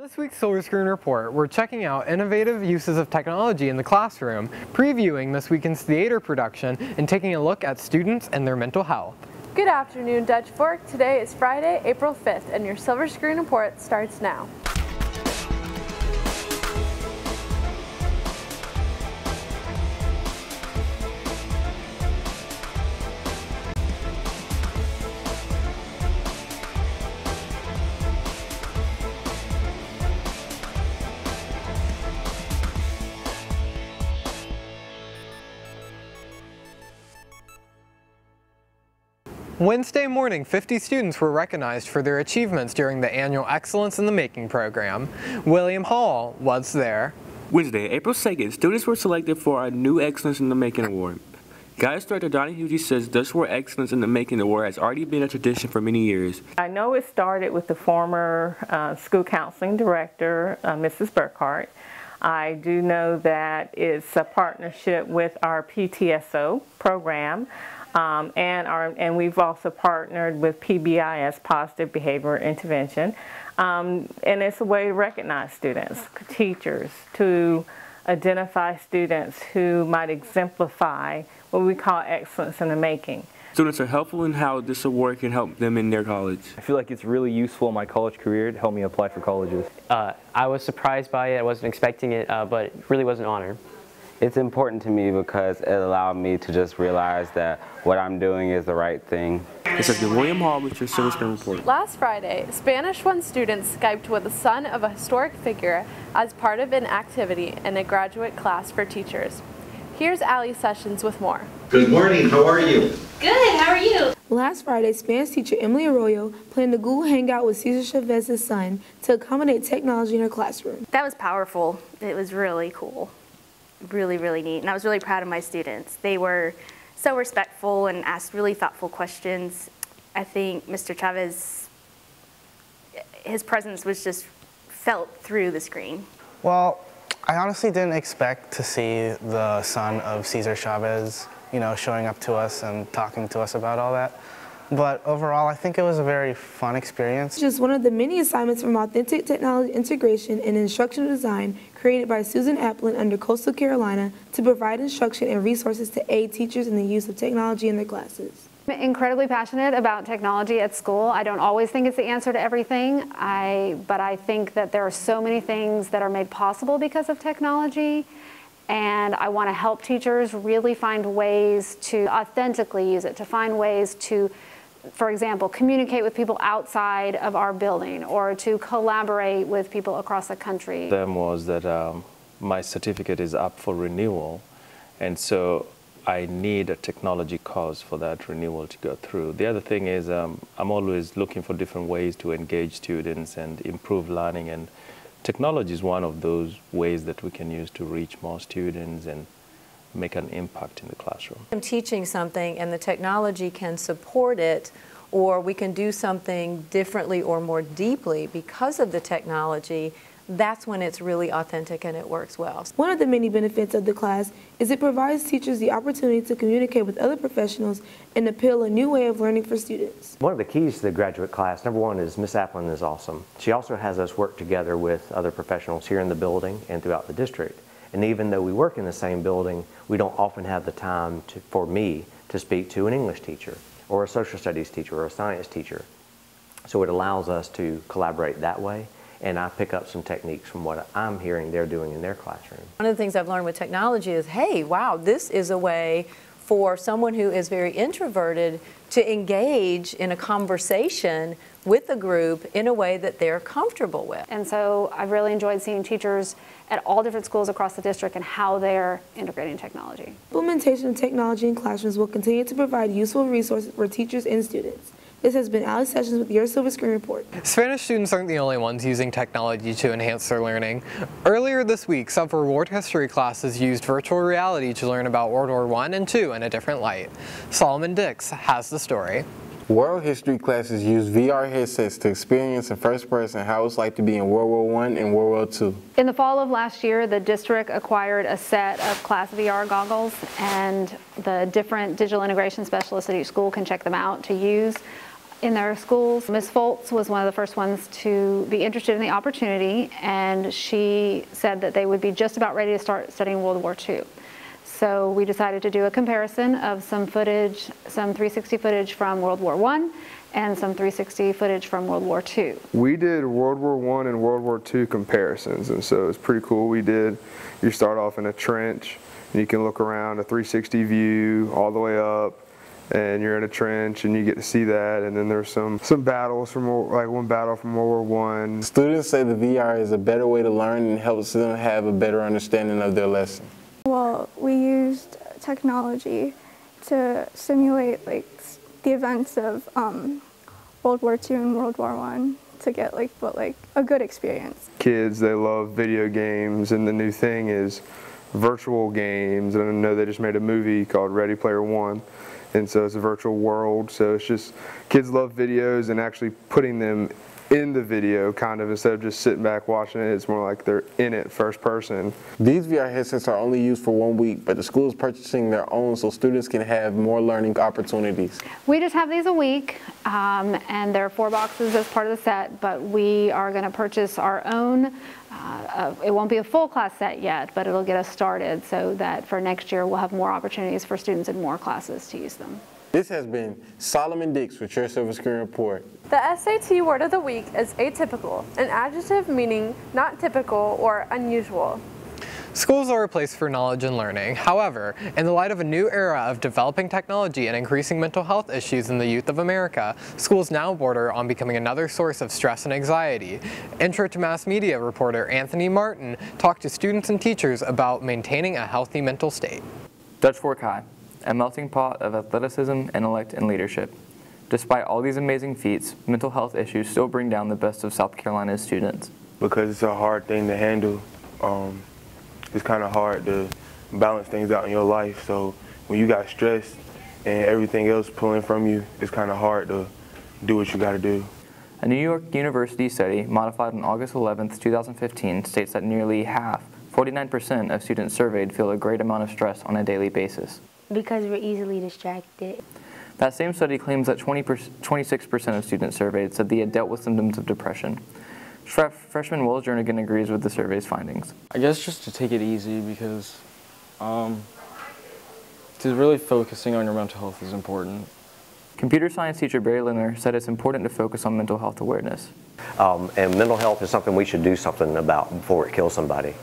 This week's Silver Screen Report, we're checking out innovative uses of technology in the classroom, previewing this weekend's theater production, and taking a look at students and their mental health. Good afternoon, Dutch Fork. Today is Friday, April 5th, and your Silver Screen Report starts now. Wednesday morning, 50 students were recognized for their achievements during the annual Excellence in the Making program. William Hall was there. Wednesday, April 2nd, students were selected for our new Excellence in the Making Award. Guidance Director Donnie Hughes says this for Excellence in the Making Award has already been a tradition for many years. I know it started with the former school counseling director, Mrs. Burkhart. I do know that it's a partnership with our PTSO program. And we've also partnered with PBIS, Positive Behavior Intervention, and it's a way to recognize students, teachers, to identify students who might exemplify what we call excellence in the making. Students are helpful in how this award can help them in their college. I feel like it's really useful in my college career to help me apply for colleges. I was surprised by it. I wasn't expecting it, but it really was an honor. It's important to me because it allowed me to just realize that what I'm doing is the right thing. This has been William Hall with your Silver Screen Report. Last Friday, Spanish 1 students Skyped with the son of a historic figure as part of an activity in a graduate class for teachers. Here's Allie Sessions with more. Good morning, how are you? Good, how are you? Last Friday, Spanish teacher Emily Arroyo planned a Google Hangout with Cesar Chavez's son to accommodate technology in her classroom. That was powerful. It was really cool. Really, really neat. And I was really proud of my students. They were so respectful and asked really thoughtful questions. I think Mr. Chavez, his presence was just felt through the screen. Well, I honestly didn't expect to see the son of Cesar Chavez, showing up to us and talking to us about all that. But overall, I think it was a very fun experience. Just one of the many assignments from Authentic Technology Integration and Instructional Design created by Susan Applin under Coastal Carolina to provide instruction and resources to aid teachers in the use of technology in their classes. I'm incredibly passionate about technology at school. I don't always think it's the answer to everything, but I think that there are so many things that are made possible because of technology. And I want to help teachers really find ways to authentically use it, to find ways to, for example, communicate with people outside of our building or to collaborate with people across the country. Them was that my certificate is up for renewal, and so I need a technology course for that renewal to go through. The other thing is I'm always looking for different ways to engage students and improve learning, and technology is one of those ways that we can use to reach more students and make an impact in the classroom. I'm teaching something and the technology can support it, or we can do something differently or more deeply because of the technology. That's when it's really authentic and it works well. One of the many benefits of the class is it provides teachers the opportunity to communicate with other professionals and appeal a new way of learning for students. One of the keys to the graduate class, number one, is Miss Applin is awesome. She also has us work together with other professionals here in the building and throughout the district. And even though we work in the same building, we don't often have the time for me to speak to an English teacher or a social studies teacher or a science teacher. So it allows us to collaborate that way, and I pick up some techniques from what I'm hearing they're doing in their classroom. One of the things I've learned with technology is, hey, wow, this is a way for someone who is very introverted to engage in a conversation with a group in a way that they're comfortable with. And so I've really enjoyed seeing teachers at all different schools across the district and how they're integrating technology. Implementation of technology in classrooms will continue to provide useful resources for teachers and students. This has been Allie Sessions with your Silver Screen Report. Spanish students aren't the only ones using technology to enhance their learning. Earlier this week, several world history classes used virtual reality to learn about World War I and II in a different light. Solomon Dix has the story. World history classes use VR headsets to experience in first person how it's like to be in World War I and World War II. In the fall of last year, the district acquired a set of class VR goggles, and the different digital integration specialists at each school can check them out to use. in their schools. Ms. Foltz was one of the first ones to be interested in the opportunity, and she said that they would be just about ready to start studying World War II. So we decided to do a comparison of some footage, some 360 footage from World War I and some 360 footage from World War II. We did World War I and World War II comparisons, and so it's pretty cool. You start off in a trench, and you can look around a 360 view all the way up, and you're in a trench, and you get to see that. And then there's some battles from, like one battle from World War I. Students say the VR is a better way to learn and helps them have a better understanding of their lesson. Well, we used technology to simulate like the events of World War II and World War I to get a good experience. Kids, they love video games, and the new thing is virtual games. And I know they just made a movie called Ready Player One, and so it's a virtual world. So it's just kids love videos and actually putting them in the video, kind of, instead of just sitting back watching it. It's more like they're in it first person. These VR headsets are only used for 1 week, but the school is purchasing their own so students can have more learning opportunities. We just have these a week, and there are 4 boxes as part of the set, but we are going to purchase our own. It won't be a full class set yet, but it'll get us started so that for next year we'll have more opportunities for students in more classes to use them. This has been Solomon Dix with your Silver Screen Report. The SAT word of the week is atypical, an adjective meaning not typical or unusual. Schools are a place for knowledge and learning. However, in the light of a new era of developing technology and increasing mental health issues in the youth of America, schools now border on becoming another source of stress and anxiety. Intro to Mass Media reporter Anthony Martin talked to students and teachers about maintaining a healthy mental state. Dutch Fork High, a melting pot of athleticism, intellect, and leadership. Despite all these amazing feats, mental health issues still bring down the best of South Carolina's students. Because it's a hard thing to handle. It's kind of hard to balance things out in your life. So when you got stress and everything else pulling from you, it's kind of hard to do what you got to do. A New York University study modified on August 11, 2015 states that nearly half, 49% of students surveyed feel a great amount of stress on a daily basis. Because we're easily distracted. That same study claims that 26% of students surveyed said they had dealt with symptoms of depression. Freshman Will Jernigan agrees with the survey's findings. I guess just to take it easy, because to really focusing on your mental health is important. Computer science teacher Barry Lindner said it's important to focus on mental health awareness. And mental health is something we should do something about before it kills somebody.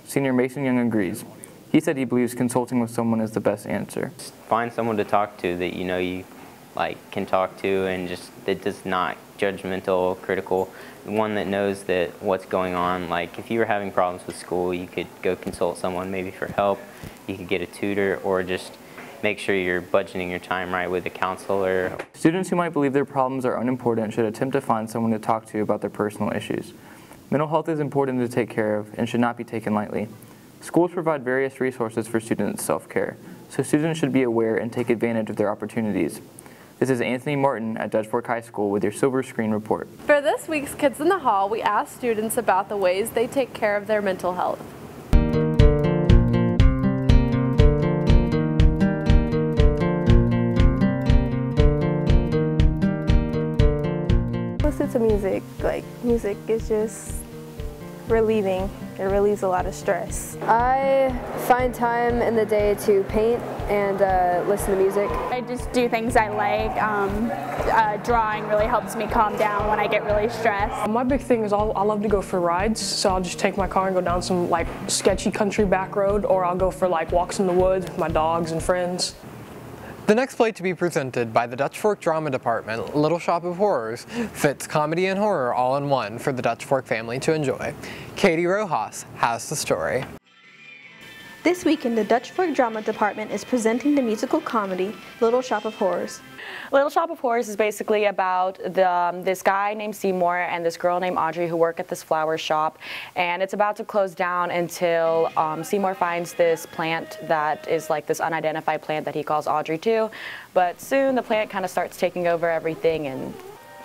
Senior Mason Young agrees. He said he believes consulting with someone is the best answer. Find someone to talk to that you can talk to, and just that does not judgmental, critical, one that knows that what's going on. Like if you were having problems with school, you could go consult someone maybe for help. You could get a tutor, or just make sure you're budgeting your time right with a counselor. Students who might believe their problems are unimportant should attempt to find someone to talk to about their personal issues. Mental health is important to take care of and should not be taken lightly. Schools provide various resources for students' self-care, so students should be aware and take advantage of their opportunities. This is Anthony Martin at Dutch Fork High School with your Silver Screen Report. For this week's Kids in the Hall, we asked students about the ways they take care of their mental health. Listen to music. Music is just relieving. It relieves a lot of stress. I find time in the day to paint and listen to music. I just do things I like. Drawing really helps me calm down when I get really stressed. My big thing is I love to go for rides, so I'll just take my car and go down some sketchy country back road, or I'll go for walks in the woods with my dogs and friends. The next play to be presented by the Dutch Fork Drama Department, Little Shop of Horrors, fits comedy and horror all in one for the Dutch Fork family to enjoy. Katie Rojas has the story. This weekend, the Dutch Fork Drama Department is presenting the musical comedy, Little Shop of Horrors. Little Shop of Horrors is basically about this guy named Seymour and this girl named Audrey who work at this flower shop, and it's about to close down until Seymour finds this plant that is this unidentified plant that he calls Audrey to, but soon the plant kind of starts taking over everything, and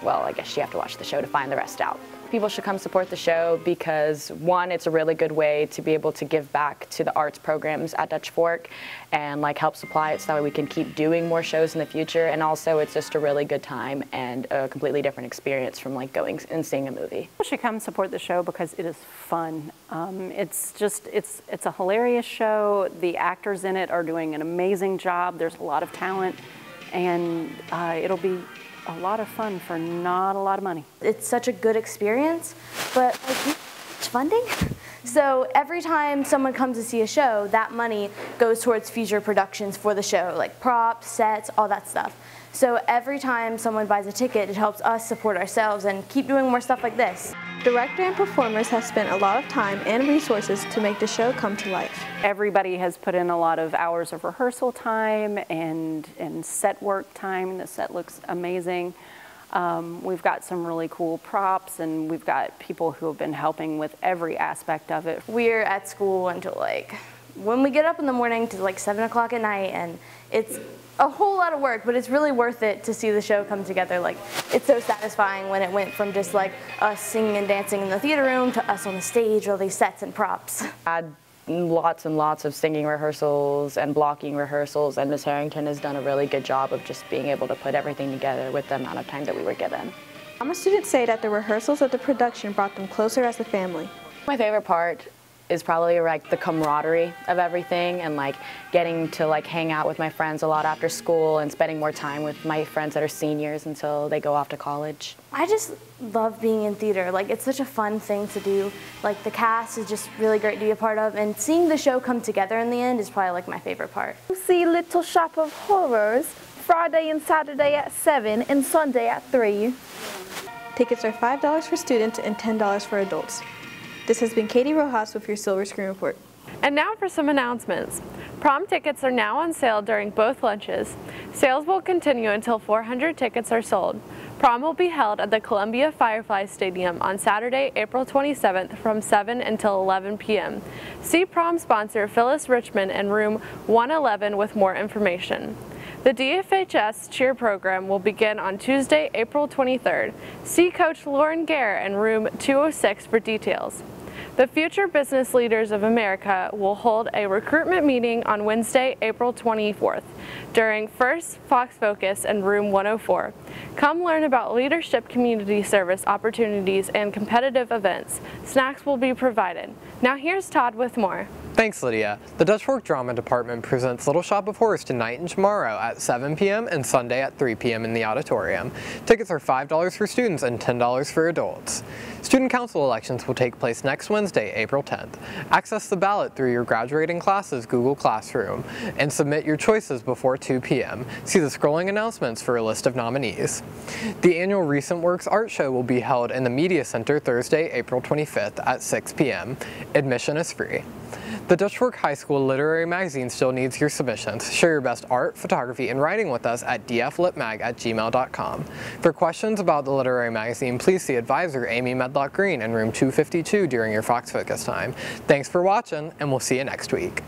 well, I guess you have to watch the show to find the rest out. people should come support the show because, one, it's a really good way to be able to give back to the arts programs at Dutch Fork and like help supply it so that way we can keep doing more shows in the future. And also it's just a really good time and a completely different experience from like going and seeing a movie. People should come support the show because it is fun. It's a hilarious show. The actors in it are doing an amazing job. There's a lot of talent, and it'll be a lot of fun for not a lot of money. It's such a good experience, but like, funding. So every time someone comes to see a show, that money goes towards future productions for the show, like props, sets, all that stuff. So every time someone buys a ticket, it helps us support ourselves and keep doing more stuff like this. Director and performers have spent a lot of time and resources to make the show come to life. Everybody has put in a lot of hours of rehearsal time and set work time. The set looks amazing. We've got some really cool props, and we've got people who have been helping with every aspect of it. We're at school until like, when we get up in the morning to like 7 o'clock at night, and it's a whole lot of work, but it's really worth it to see the show come together. Like, it's so satisfying when it went from just like us singing and dancing in the theater room to us on the stage, all these sets and props. Lots and lots of singing rehearsals and blocking rehearsals, and Ms. Harrington has done a really good job of just being able to put everything together with the amount of time that we were given. Drama students say that the rehearsals of the production brought them closer as a family. My favorite part is probably like the camaraderie of everything, and like getting to like hang out with my friends a lot after school and spending more time with my friends that are seniors until they go off to college. I just love being in theater. Like, it's such a fun thing to do. Like, the cast is just really great to be a part of, and seeing the show come together in the end is probably like my favorite part. See Little Shop of Horrors Friday and Saturday at 7 and Sunday at 3. Tickets are $5 for students and $10 for adults. This has been Katie Rojas with your Silver Screen Report. And now for some announcements. Prom tickets are now on sale during both lunches. Sales will continue until 400 tickets are sold. Prom will be held at the Columbia Firefly Stadium on Saturday, April 27th from 7 until 11 p.m. See prom sponsor Phyllis Richmond in room 111 with more information. The DFHS cheer program will begin on Tuesday, April 23rd. See Coach Lauren Gare in room 206 for details. The Future Business Leaders of America will hold a recruitment meeting on Wednesday, April 24th during First Fox Focus in room 104. Come learn about leadership, community service opportunities, and competitive events. Snacks will be provided. Now here's Todd with more. Thanks, Lydia. The Dutch Fork Drama Department presents Little Shop of Horrors tonight and tomorrow at 7 p.m. and Sunday at 3 p.m. in the auditorium. Tickets are $5 for students and $10 for adults. Student council elections will take place next Wednesday, April 10th. Access the ballot through your graduating class's Google Classroom and submit your choices before 2 p.m. See the scrolling announcements for a list of nominees. The annual Recent Works Art Show will be held in the Media Center Thursday, April 25th at 6 p.m. Admission is free. The Dutch Fork High School Literary Magazine still needs your submissions. Share your best art, photography, and writing with us at dflitmag@gmail.com. For questions about the literary magazine, please see advisor Amy Medlock Green in room 252 during your Fox Focus time. Thanks for watching, and we'll see you next week.